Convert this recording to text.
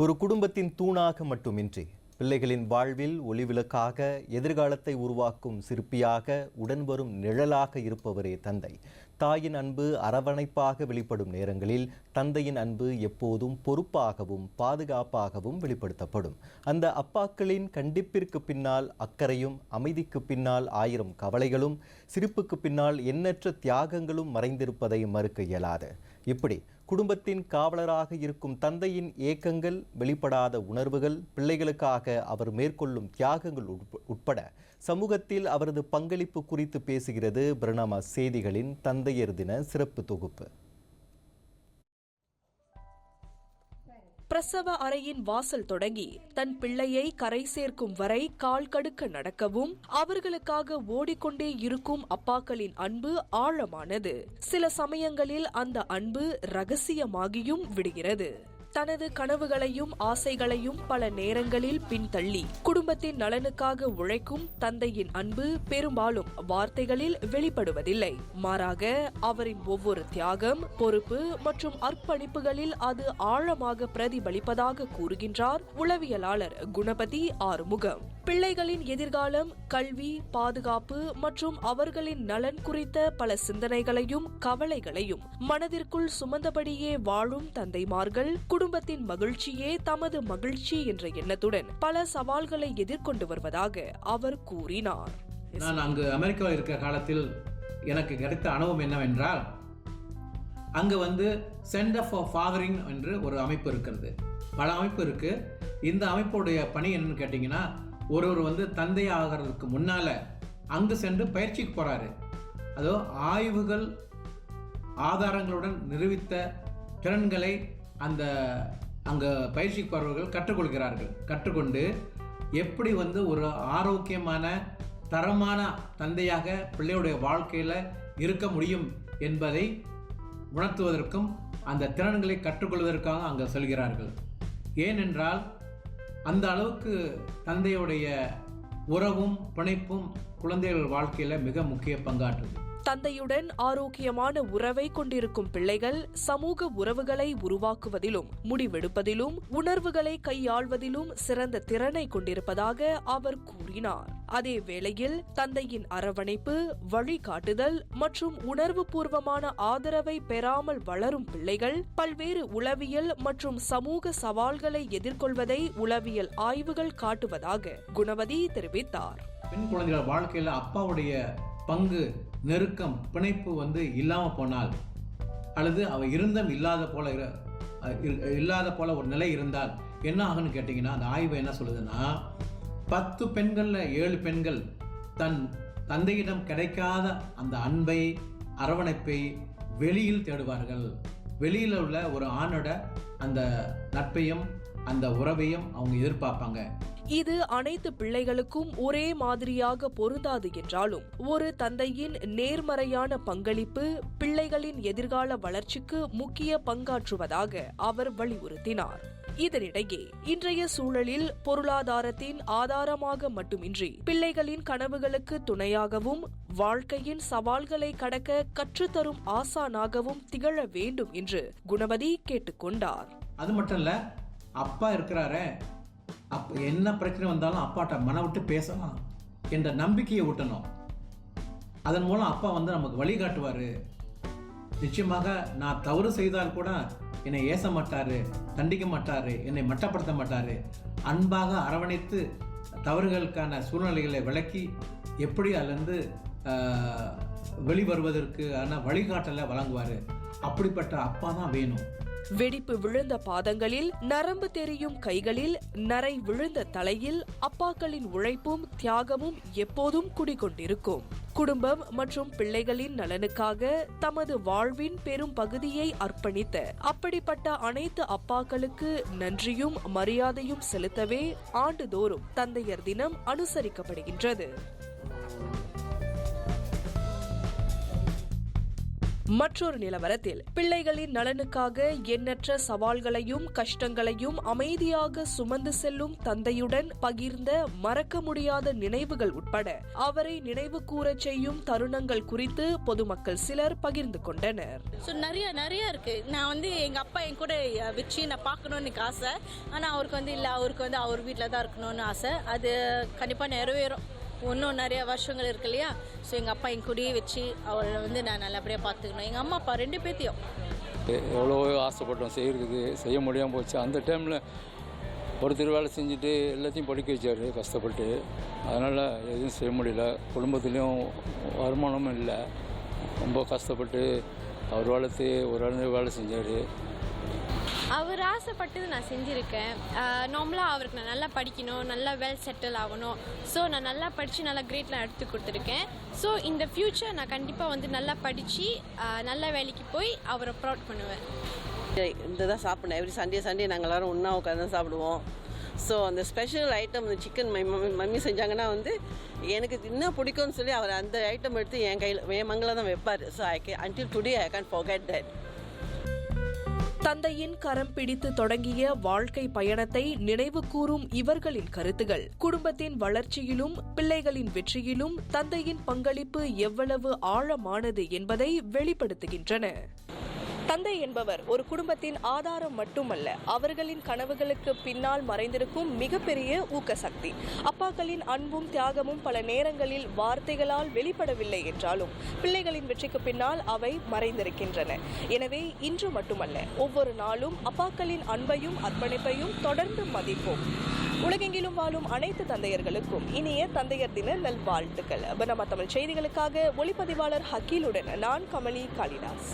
ஒரு குடும்பத்தின் தூணாக மட்டுமின்றி பிள்ளைகளின் வாழ்வில் ஒளிவிளக்காக எதிர்காலத்தை உருவாக்கும் சிற்பியாக உடன்வரும் நிழலாக இருப்பவரே தந்தை. தாயின் அன்பு அரவணைப்பாக வெளிப்படும் நேரங்களில் தந்தையின் அன்பு எப்போதும் பொறுப்பாகவும் பாதுகாப்பாகவும் வெளிப்படுத்தப்படும். அந்த அப்பாக்களின் கண்டிப்பிற்கு பின்னால் அக்கறையும், அமைதிக்கு பின்னால் 1000 கவலைகளும், சிரிப்புக்கு பின்னால் எண்ணற்ற தியாகங்களும் மறைந்திருப்பதை மறுக்க இயலாது. இப்படி குடும்பத்தின் காவலராக இருக்கும் தந்தையின் ஏக்கங்கள், வெளிப்படாத உணர்வுகள், பிள்ளைகளுக்காக அவர் மேற்கொள்ளும் தியாகங்கள் உட்பட சமூகத்தில் அவரது பங்களிப்பு குறித்து பேசுகிறது பர்னாமா செய்திகளின் தந்தையர் தின சிறப்பு தொகுப்பு. பிரசவ அறையின் வாசல் தொடங்கி தன் பிள்ளையை கரை சேர்க்கும் வரை கால் கடுக்க நடக்கவும் அவர்களுக்காக ஓடிக்கொண்டே இருக்கும் அப்பாக்களின் அன்பு ஆழமானது. சில சமயங்களில் அந்த அன்பு ரகசியமாகியும் விடுகிறது. தனது கனவுகளையும் ஆசைகளையும் பல நேரங்களில் பின்தள்ளி குடும்பத்தின் நலனுக்காக உழைக்கும் தந்தையின் அன்பு பெரும்பாலும் வார்த்தைகளில் வெளிப்படுவதில்லை. மாறாக அவரின் ஒவ்வொரு தியாகம், பொறுப்பு மற்றும் அர்ப்பணிப்புகளில் அது ஆழமாக பிரதிபலிப்பதாக கூறுகின்றார் உளவியலாளர் குணபதி ஆறுமுகம். பிள்ளைகளின் எதிர்காலம், கல்வி, பாதுகாப்பு மற்றும் அவர்களின் நலன் குறித்த பல சிந்தனைகளையும் கவலைகளையும் மனதிற்குள் சுமந்தபடியே வாழும் தந்தைமார்கள் குடும்பத்தின் மகிழ்ச்சியே தமது மகிழ்ச்சி என்ற எண்ணத்துடன் பல சவால்களை எதிர்கொண்டு வருவதாக அவர் கூறினார். நான் அங்கு அமெரிக்காவில் இருக்கிற காலத்தில் எனக்கு கிடைத்த அனுபவம் என்னவென்றால், அங்கு சென்டர் ஃபார் ஃபாதரிங் என்று ஒரு அமைப்பு இருக்கிறது. பல அமைப்பு இருக்கு. இந்த அமைப்புடைய பணி என்னன்னு கேட்டீங்கன்னா, ஒருவர் தந்தை ஆகிறதுக்கு முன்னால அங்கு சென்று பயிற்சிக்கு போறாரு. அதோ ஆய்வுகள் ஆதாரங்களுடன் நிரூபித்த திறன்களை அங்க பயிற்சிக்கு போறவர்கள் கற்றுக்கொள்கிறார்கள். கற்றுக்கொண்டு எப்படி ஒரு ஆரோக்கியமான தரமான தந்தையாக பிள்ளையுடைய வாழ்க்கையில இருக்க முடியும் என்பதை உணர்த்துவதற்கும் அந்த திறன்களை கற்றுக்கொள்வதற்காக அங்க செல்கிறார்கள். ஏனென்றால் அந்த அளவுக்கு தந்தையுடைய உறவும் பிணைப்பும் குழந்தைகள் வாழ்க்கையில மிக முக்கிய பங்காற்றுது. தந்தையுடன் ஆரோக்கியமான உறவை கொண்டிருக்கும் பிள்ளைகள் சமூக உறவுகளை உருவாக்குவதிலும், முடிவெடுப்பதிலும், உணர்வுகளை கையாள்வதிலும் சிறந்த திறனை கொண்டிருப்பதாக அவர் கூறினார். அதே வேளையில் தந்தையின் அரவணைப்பு, வழிகாட்டுதல் மற்றும் உணர்வு பூர்வமான ஆதரவை பெறாமல் வளரும் பிள்ளைகள் பல்வேறு உளவியல் மற்றும் சமூக சவால்களை எதிர்கொள்வதை உளவியல் ஆய்வுகள் காட்டுவதாக குணவதி தெரிவித்தார். பெண் குழந்தைகள் வாழ்க்கையில அப்பாவுடைய பங்கு, நெருக்கம், பிணைப்பு இல்லாம போனால், அல்லது அவ இருந்தும் இல்லாத போல ஒரு நிலை இருந்தால் என்ன ஆகுன்னு கேட்டீங்கன்னா, அந்த ஆய்வு என்ன சொல்லுதுன்னா, 10 பெண்கள்ல 7 பெண்கள் தன் தந்தையிடம் கிடைக்காத அந்த அன்பை, அரவணைப்பை வெளியில் தேடுவார்கள். வெளியில உள்ள ஒரு ஆணோட அந்த நட்பையும் அந்த உறவையும் அவங்க எதிர்பார்ப்பாங்க. இது அனைத்து பிள்ளைகளுக்கும் ஒரே மாதிரியாக பொருந்தாது என்றாலும் ஒரு தந்தையின் நேர்மறையான பங்களிப்பு பிள்ளைகளின் எதிர்கால வளர்ச்சிக்கு முக்கிய பங்காற்றுவதாக அவர் வலியுறுத்தினார். இதனிடையே இன்றைய சூழலில் பொருளாதாரத்தின் ஆதாரமாக மட்டுமின்றி பிள்ளைகளின் கனவுகளுக்கு துணையாகவும், வாழ்க்கையின் சவால்களை கடக்க கற்றுத்தரும் ஆசானாகவும் திகழ வேண்டும் என்று குணவதி கேட்டுக்கொண்டார். அது மட்டும் இல்ல, அப்பா இருக்கிறாரே, என்ன பிரச்சனை வந்தாலும் அப்பாட்ட மனம் விட்டு பேசலாம் என்ற நம்பிக்கையை ஊட்டணும். அதன் மூலம் அப்பா நமக்கு வழிகாட்டுவாரு. நிச்சயமாக நான் தவறு செய்தால் கூட என்னை ஏச மாட்டாரு, தண்டிக்க மாட்டாரு, என்னை மட்டப்படுத்த மாட்டாரு. அன்பாக அரவணைத்து தவறுகளுக்கான சூழ்நிலைகளை விளக்கி எப்படி அதிலிருந்து வெளிவருவதற்கான வழிகாட்டலை வழங்குவாரு. அப்படிப்பட்ட அப்பா தான் வேணும். வெடிப்பு விழுந்த பாதங்களில், நரம்பு தெரியும் கைகளில், நரை விழுந்த தலையில் அப்பாக்களின் உழைப்பும் தியாகமும் எப்போதும் குடிகொண்டிருக்கும். குடும்பம் மற்றும் பிள்ளைகளின் நலனுக்காக தமது வாழ்வின் பெரும் பகுதியை அர்ப்பணித்த அப்படிப்பட்ட அனைத்து அப்பாக்களுக்கு நன்றியும் மரியாதையும் செலுத்தவே ஆண்டுதோறும் தந்தையர் தினம் அனுசரிக்கப்படுகின்றது. மற்றொரு நிலவரத்தில் பிள்ளைகளின் நலனுக்காக எண்ணற்ற சவால்களையும் கஷ்டங்களையும் அமைதியாக சுமந்து செல்லும் தந்தையுடன் பகிர்ந்த மறக்க முடியாத நினைவுகள் உட்பட அவரை நினைவு கூறச் செய்யும் தருணங்கள் குறித்து பொதுமக்கள் சிலர் பகிர்ந்து கொண்டனர். நிறைய இருக்கு. நான் எங்க அப்பா என் கூட வச்சு நான் பார்க்கணும்னு எனக்கு ஆசை. ஆனா அவருக்கு இல்ல, அவருக்கு அவர் வீட்டில் தான் இருக்கணும்னு ஆசை. அது கண்டிப்பா நிறைவேறும். இன்னும் நிறைய வருஷங்கள் இருக்கு இல்லையா. ஸோ எங்கள் அப்பா என் கூடயே வச்சு அவளை நான் நல்லபடியாக பார்த்துக்கணும். எங்கள் அம்மா அப்பா 2 பேர்த்தையும் எவ்வளோ ஆசைப்பட்டோம் செய்கிறதுக்கு, செய்ய முடியாமல் போச்சு. அந்த டைமில் ஒருத்தர் வேலை செஞ்சுட்டு எல்லாத்தையும் படிக்க வச்சார் கஷ்டப்பட்டு. அதனால் எதுவும் செய்ய முடியல. குடும்பத்துலேயும் வருமானமும் இல்லை. ரொம்ப கஷ்டப்பட்டு அவர் வளர்த்து ஒரு வேலை செஞ்சார். அவர் ஆசைப்பட்டது நான் செஞ்சுருக்கேன். நார்மலாக அவருக்கு நான் நல்லா படிக்கணும், நல்லா வெல் செட்டில் ஆகணும். ஸோ நான் நல்லா படித்து நல்லா கிரேட்லாம் எடுத்து கொடுத்துருக்கேன். ஸோ இந்த ஃப்யூச்சர் நான் கண்டிப்பாக நல்லா படித்து நல்ல வேலைக்கு போய் அவரை ப்ரௌட் பண்ணுவேன். இந்த தான் சாப்பிடணும். எவ்ரி சண்டே நாங்கள் எல்லோரும் ஒன்றா உட்காந்து தான் சாப்பிடுவோம். ஸோ அந்த ஸ்பெஷல் ஐட்டம் சிக்கன் மம்மி செஞ்சாங்கன்னா எனக்கு இன்னும் பிடிக்கும்னு சொல்லி அவர் அந்த ஐட்டம் எடுத்து என் மங்களை தான் வைப்பார். So until today I can forget that. தந்தையின் கரம் பிடித்து தொடங்கிய வாழ்க்கை பயணத்தை நினைவு கூறும் இவர்களின் கருத்துகள் குடும்பத்தின் வளர்ச்சியிலும் பிள்ளைகளின் வெற்றியிலும் தந்தையின் பங்களிப்பு எவ்வளவு ஆழமானது என்பதை வெளிப்படுத்துகின்றன. தந்தை என்பவர் ஒரு குடும்பத்தின் ஆதாரம் மட்டுமல்ல, அவர்களின் கனவுகளுக்கு பின்னால் மறைந்திருக்கும் மிகப்பெரிய ஊக்கசக்தி. அப்பாக்களின் அன்பும் தியாகமும் பல நேரங்களில் வார்த்தைகளால் வெளிப்படவில்லை என்றாலும் பிள்ளைகளின் வெற்றிக்கு பின்னால் அவை மறைந்திருக்கின்றன. எனவே இன்று மட்டுமல்ல, ஒவ்வொரு நாளும் அப்பாக்களின் அன்பையும் அர்ப்பணிப்பையும் தொடர்ந்து மதிப்போம். உலகெங்கிலும் வாழும் அனைத்து தந்தையர்களுக்கும் இனிய தந்தையர் தின நல்வாழ்த்துக்கள். பனமா தமிழ் செய்திகளுக்காக ஒளிப்பதிவாளர் ஹக்கீலுடன் நான் கமலி காளிதாஸ்.